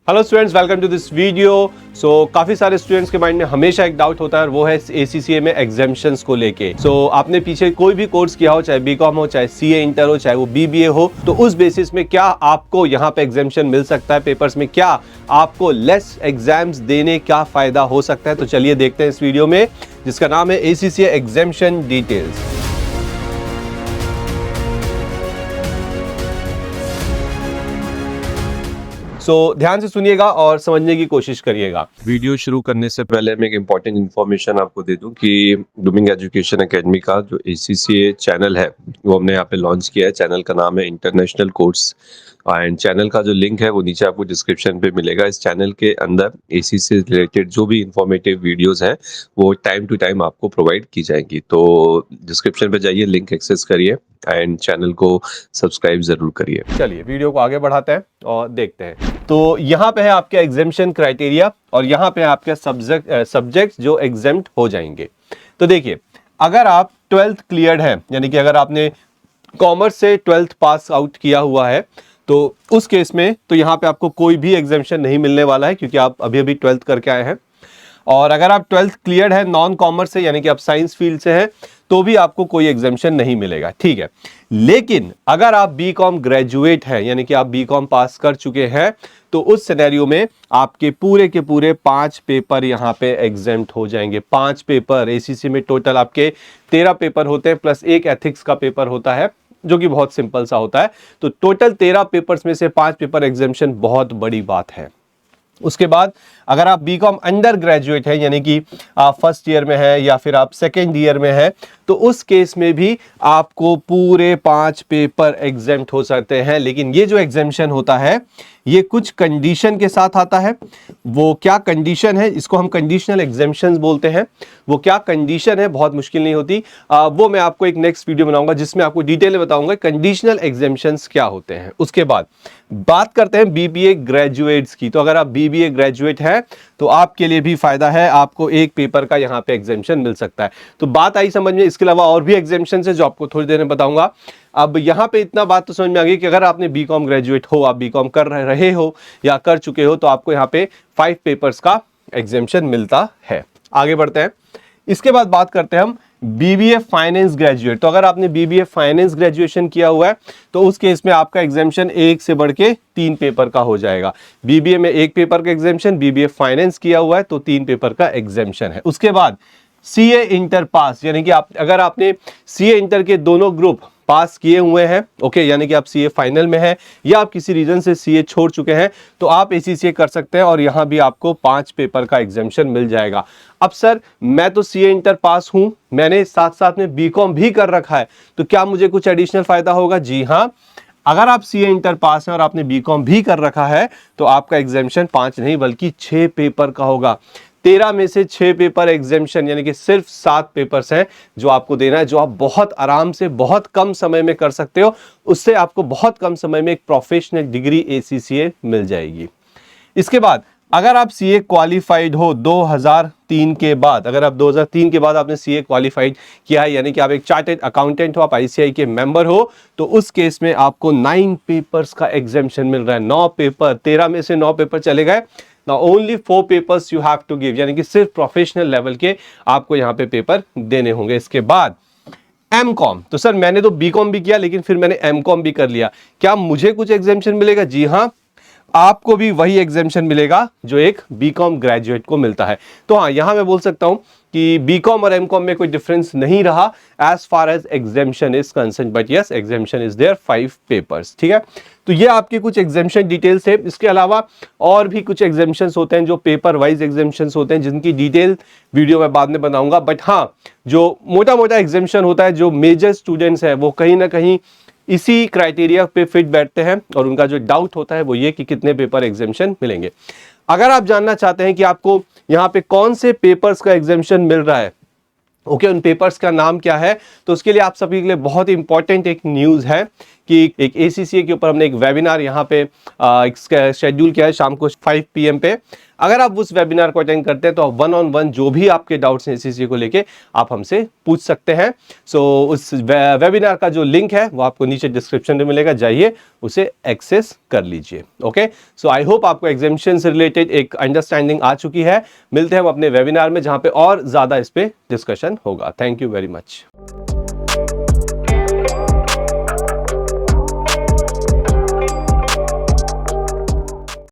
Hello students, welcome to this video. काफ़ी सारे students के माइंड में हमेशा एक डाउट होता है, वो है ACCA में एग्जाम्शंस को लेके। आपने पीछे कोई भी कोर्स किया हो, चाहे बीकॉम हो, चाहे CA इंटर हो, चाहे वो BBA हो, तो उस बेसिस में क्या आपको यहाँ पे एग्जाम्शन मिल सकता है पेपर्स में, क्या आपको लेस एग्जाम्स देने का फायदा हो सकता है। तो चलिए देखते हैं इस वीडियो में, जिसका नाम है ACCA एग्जाम्शन डिटेल्स। ध्यान से सुनिएगा और समझने की कोशिश करिएगा। वीडियो शुरू करने से पहले मैं एक इम्पॉर्टेंट इन्फॉर्मेशन आपको दे दूं कि ब्लूमिंग एजुकेशन एकेडमी का जो ACCA चैनल है वो हमने यहाँ पे लॉन्च किया है। चैनल का नाम है इंटरनेशनल कोर्स एंड चैनल का जो लिंक है वो नीचे आपको डिस्क्रिप्शन पे मिलेगा। इस चैनल के अंदर ACCA से रिलेटेड जो भी इंफॉर्मेटिव वीडियोस हैं वो टाइम टू टाइम आपको प्रोवाइड की जाएंगी। तो डिस्क्रिप्शन पे जाइए, लिंक एक्सेस करिए एंड चैनल को सब्सक्राइब जरूर करिए। चलिए वीडियो को आगे बढ़ाते हैं और देखते हैं। तो यहाँ पे है आपके एग्जाम्शन क्राइटेरिया और यहाँ पे आपके सब्जेक्ट जो एग्जाम्प्ट हो जाएंगे। तो देखिए, अगर आप 12th क्लियर्ड है, यानी कि अगर आपने कॉमर्स से 12th पास आउट किया हुआ है, तो उस केस में तो यहाँ पे आपको कोई भी एग्जाम्शन नहीं मिलने वाला है, क्योंकि आप अभी अभी 12th करके आए हैं। और अगर आप 12th क्लियर्ड है नॉन कॉमर्स से, यानी कि आप साइंस फील्ड से हैं, तो भी आपको कोई एग्जाम्शन नहीं मिलेगा, ठीक है। लेकिन अगर आप बीकॉम ग्रेजुएट हैं, यानी कि आप बीकॉम पास कर चुके हैं, तो उस सिनेरियो में आपके पूरे के पूरे 5 पेपर यहाँ पे एग्जाम्प्ट हो जाएंगे। 5 पेपर ACCA में टोटल आपके 13 पेपर होते हैं, प्लस एक एथिक्स का पेपर होता है जो कि बहुत सिंपल सा होता है। तो टोटल 13 पेपर्स में से 5 पेपर एग्जाम्शन बहुत बड़ी बात है। उसके बाद अगर आप बीकॉम अंडर ग्रेजुएट है, यानी कि आप फर्स्ट ईयर में है या फिर आप सेकेंड ईयर में है, तो उस केस में भी आपको पूरे 5 पेपर एग्जाम्प्ट हो सकते हैं। लेकिन ये जो एग्जाम्शन होता है ये कुछ कंडीशन के साथ आता है। वो क्या कंडीशन है, इसको हम कंडीशनल एग्जाम्शंस बोलते हैं। वो क्या कंडीशन है, बहुत मुश्किल नहीं होती, वो मैं आपको एक नेक्स्ट वीडियो बनाऊंगा जिसमें आपको डिटेल में बताऊंगा कंडीशनल एग्जाम्शंस क्या होते हैं। उसके बाद बात करते हैं BBA ग्रेजुएट्स की। तो अगर आप BBA ग्रेजुएट हैं तो आपके लिए भी फायदा है, आपको एक पेपर का यहाँ पे एग्जाम्शन मिल सकता है। तो बात आई समझ में। इसके अलावा और भी एग्जाम्शंस है जो आपको थोड़ी देर में बताऊंगा। अब यहाँ पे इतना बात तो समझ में आ गई कि अगर आपने बीकॉम ग्रेजुएट हो, आप बीकॉम कर रहे हो या कर चुके हो, तो आपको यहाँ पे 5 पेपर्स का एग्जाम्शन मिलता है। आगे बढ़ते हैं। इसके बाद बात करते हैं हम BBA फाइनेंस ग्रेजुएट। तो अगर आपने BBA फाइनेंस ग्रेजुएशन किया हुआ है तो उस केस में आपका एग्जाम्शन 1 से बढ़ के 3 पेपर का हो जाएगा। BBA में 1 पेपर का एग्जाम्शन, BBA फाइनेंस किया हुआ है तो 3 पेपर का एग्जाम्शन है। उसके बाद CA इंटर पास, यानी कि अगर आपने CA इंटर के दोनों ग्रुप पास किए हुए हैं, ओके, यानी कि आप CA फाइनल में हैं या आप किसी रीजन से CA छोड़ चुके हैं, तो आप ACCA कर सकते हैं और यहां भी आपको 5 पेपर का एग्जाम्शन मिल जाएगा। अब सर, मैं तो CA इंटर पास हूं, मैंने साथ साथ में बीकॉम भी कर रखा है, तो क्या मुझे कुछ एडिशनल फायदा होगा? जी हां, अगर आप CA इंटर पास हैं और आपने बीकॉम भी कर रखा है तो आपका एग्जाम्शन 5 नहीं बल्कि 6 पेपर का होगा। 13 में से 6 पेपर एग्जाम्शन, यानी कि सिर्फ 7 पेपर्स हैं जो आपको देना है, जो आप बहुत आराम से बहुत कम समय में कर सकते हो। उससे आपको बहुत कम समय में एक प्रोफेशनल डिग्री ACCA मिल जाएगी। इसके बाद अगर आप CA क्वालिफाइड हो 2003 के बाद, अगर आप 2003 के बाद आपने CA क्वालिफाइड किया है, यानी कि आप एक चार्टेड अकाउंटेंट हो, आप ICAI के मेंबर हो, तो उस केस में आपको 9 पेपर्स का एग्जाम्शन मिल रहा है। 9 पेपर, 13 में से 9 पेपर चले गए। Now only 4 papers you have to give, यानी कि सिर्फ प्रोफेशनल लेवल के आपको यहाँ पे पेपर देने होंगे। इसके बाद MCOM। तो सर, मैंने तो BCom भी किया लेकिन फिर मैंने MCOM भी कर लिया, क्या मुझे कुछ एग्जाम्शन मिलेगा? जी हाँ, आपको भी वही एग्जाम्शन मिलेगा जो एक बीकॉम ग्रेजुएट को मिलता है। तो हाँ, यहां मैं बोल सकता हूं कि बीकॉम और एमकॉम में कोई डिफरेंस नहीं रहा as far as exemption is concern, but yes, exemption is there 5 papers, ठीक है। तो ये आपके कुछ एग्जाम्शन डिटेल्स है। इसके अलावा और भी कुछ एग्जाम्शंस होते हैं जो पेपर वाइज एग्जाम्शंस होते हैं, जिनकी डिटेल वीडियो में बाद में बनाऊंगा। बट हाँ, जो मोटा मोटा एग्जाम्शन होता है, जो मेजर स्टूडेंट्स हैं वो कहीं ना कहीं इसी क्राइटेरिया पे फिट बैठते हैं और उनका जो डाउट होता है वो ये कि कितने पेपर एग्जाम्शन मिलेंगे। अगर आप जानना चाहते हैं कि आपको यहाँ पे कौन से पेपर्स का एग्जाम्शन मिल रहा है, ओके, उन पेपर्स का नाम क्या है, तो उसके लिए आप सभी के लिए बहुत इंपॉर्टेंट एक न्यूज़ है कि एक ACCA के ऊपर हमने एक वेबिनार यहाँ पे शेड्यूल किया है शाम को 5 PM पे। अगर आप उस वेबिनार को अटेंड करते हैं तो वन ऑन वन जो भी आपके डाउट्स हैं ACCA को लेके आप हमसे पूछ सकते हैं। सो उस वेबिनार का जो लिंक है वो आपको नीचे डिस्क्रिप्शन में मिलेगा, जाइए उसे एक्सेस कर लीजिए। ओके, सो आई होप आपको एग्जामिनेशन से रिलेटेड एक अंडरस्टैंडिंग आ चुकी है। मिलते हैं हम अपने वेबिनार में जहां पे और ज्यादा इस पे डिस्कशन होगा। Thank you very much.